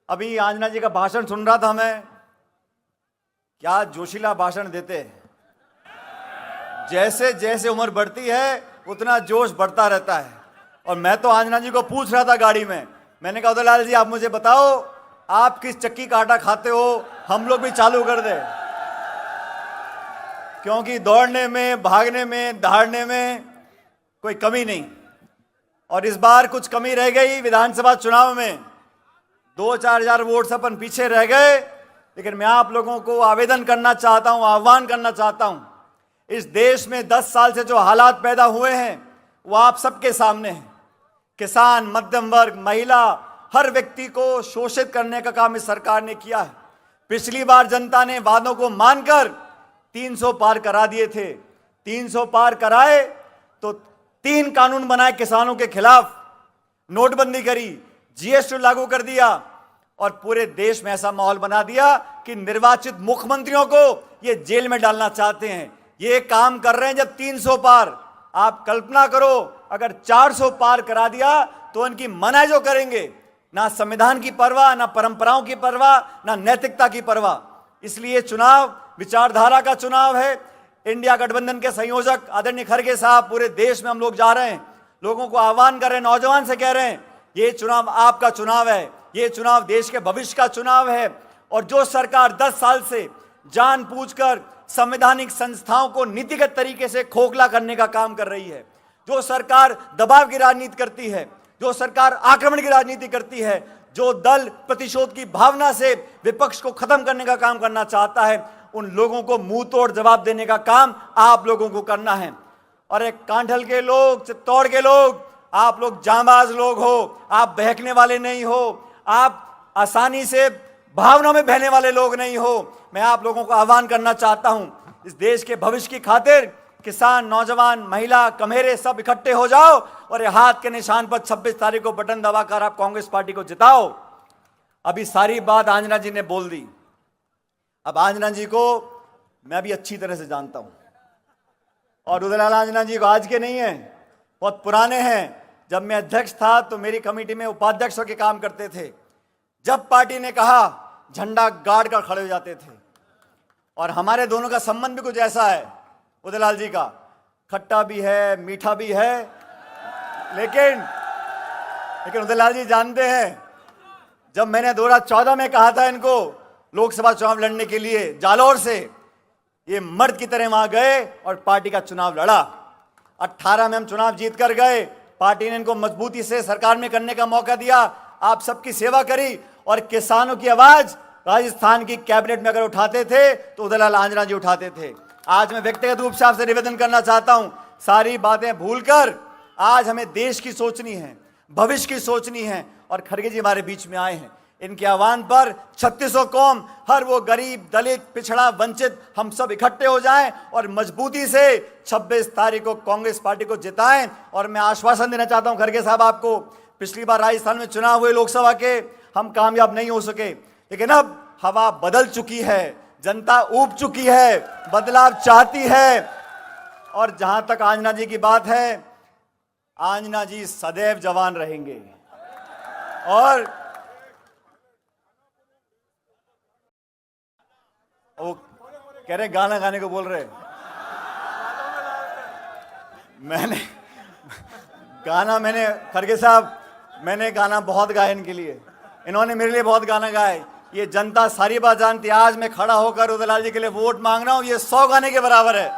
अभी आंजना जी का भाषण सुन रहा था मैं, क्या जोशीला भाषण देते हैं। जैसे जैसे उम्र बढ़ती है उतना जोश बढ़ता रहता है। और मैं तो आंजना जी को पूछ रहा था गाड़ी में, मैंने कहा उदयलाल जी आप मुझे बताओ आप किस चक्की का आटा खाते हो, हम लोग भी चालू कर दे, क्योंकि दौड़ने में, भागने में, दहाड़ने में कोई कमी नहीं। और इस बार कुछ कमी रह गई विधानसभा चुनाव में, 2-4 हजार वोट से अपन पीछे रह गए। लेकिन मैं आप लोगों को आवेदन करना चाहता हूं, आह्वान करना चाहता हूं, इस देश में 10 साल से जो हालात पैदा हुए हैं वो आप सबके सामने हैं। किसान, मध्यम वर्ग, महिला, हर व्यक्ति को शोषित करने का काम इस सरकार ने किया है। पिछली बार जनता ने वादों को मानकर 300 पार करा दिए थे। 300 पार कराए तो 3 कानून बनाए किसानों के खिलाफ, नोटबंदी करी, जीएसटी लागू कर दिया और पूरे देश में ऐसा माहौल बना दिया कि निर्वाचित मुख्यमंत्रियों को ये जेल में डालना चाहते हैं। ये काम कर रहे हैं जब 300 पार। आप कल्पना करो अगर 400 पार करा दिया तो इनकी मनाई जो करेंगे, ना संविधान की परवाह, ना परंपराओं की परवाह, ना नैतिकता की परवाह। इसलिए चुनाव विचारधारा का चुनाव है। इंडिया गठबंधन के संयोजक आदरणीय खड़गे साहब, पूरे देश में हम लोग जा रहे हैं, लोगों को आह्वान कर रहे हैं, नौजवान से कह रहे हैं ये चुनाव आपका चुनाव है, ये चुनाव देश के भविष्य का चुनाव है। और जो सरकार 10 साल से जानबूझकर संवैधानिक संस्थाओं को नीतिगत तरीके से खोखला करने का काम कर रही है, जो सरकार दबाव की राजनीति करती है, जो सरकार आक्रमण की राजनीति करती है, जो दल प्रतिशोध की भावना से विपक्ष को खत्म करने का काम करना चाहता है, उन लोगों को मुंह तोड़ जवाब देने का काम आप लोगों को करना है। और एक कांठल के लोग, चित्तौड़ के लोग, आप लोग जांबाज लोग हो, आप बहकने वाले नहीं हो, आप आसानी से भावनाओं में बहने वाले लोग नहीं हो। मैं आप लोगों को आह्वान करना चाहता हूं, इस देश के भविष्य की खातिर किसान, नौजवान, महिला, कमेरे सब इकट्ठे हो जाओ और ये हाथ के निशान पर 26 तारीख को बटन दबाकर आप कांग्रेस पार्टी को जिताओ। अभी सारी बात आंजना जी ने बोल दी। अब आंजना जी को मैं भी अच्छी तरह से जानता हूं और उदयलाल आंजना जी को आज के नहीं है, बहुत पुराने हैं। जब मैं अध्यक्ष था तो मेरी कमेटी में उपाध्यक्ष होकर काम करते थे। जब पार्टी ने कहा झंडा गाड़ कर खड़े हो जाते थे। और हमारे दोनों का संबंध भी कुछ ऐसा है उदयलाल जी का, खट्टा भी है, मीठा भी है। लेकिन उदयलाल जी जानते हैं, जब मैंने 2014 में कहा था इनको लोकसभा चुनाव लड़ने के लिए जालौर से, ये मर्द की तरह वहां गए और पार्टी का चुनाव लड़ा। 18 में हम चुनाव जीत कर गए। पार्टी ने इनको मजबूती से सरकार में करने का मौका दिया, आप सबकी सेवा करी और किसानों की आवाज राजस्थान की कैबिनेट में अगर उठाते थे तो उदयलाल आंजना जी उठाते थे। आज मैं व्यक्तिगत रूप से आपसे निवेदन करना चाहता हूं, सारी बातें भूलकर आज हमें देश की सोचनी है, भविष्य की सोचनी है। और खड़गे जी हमारे बीच में आए हैं, इनके आह्वान पर 3600 कौम, हर वो गरीब, दलित, पिछड़ा, वंचित, हम सब इकट्ठे हो जाएं और मजबूती से 26 तारीख को कांग्रेस पार्टी को जिताएं। और मैं आश्वासन देना चाहता हूं खड़गे साहब आपको, पिछली बार राजस्थान में चुनाव हुए लोकसभा के, हम कामयाब नहीं हो सके, लेकिन अब हवा बदल चुकी है, जनता ऊब चुकी है, बदलाव चाहती है। और जहां तक आंजना जी की बात है, आंजना जी सदैव जवान रहेंगे। और वो कह रहे गाना गाने को बोल रहे, मैंने खड़गे साहब, मैंने गाना बहुत गाया इनके लिए, इन्होंने मेरे लिए बहुत गाना गाए। ये जनता सारी बात जानती है। आज मैं खड़ा होकर उदयलाल जी के लिए वोट मांग रहा हूं, ये 100 गाने के बराबर है।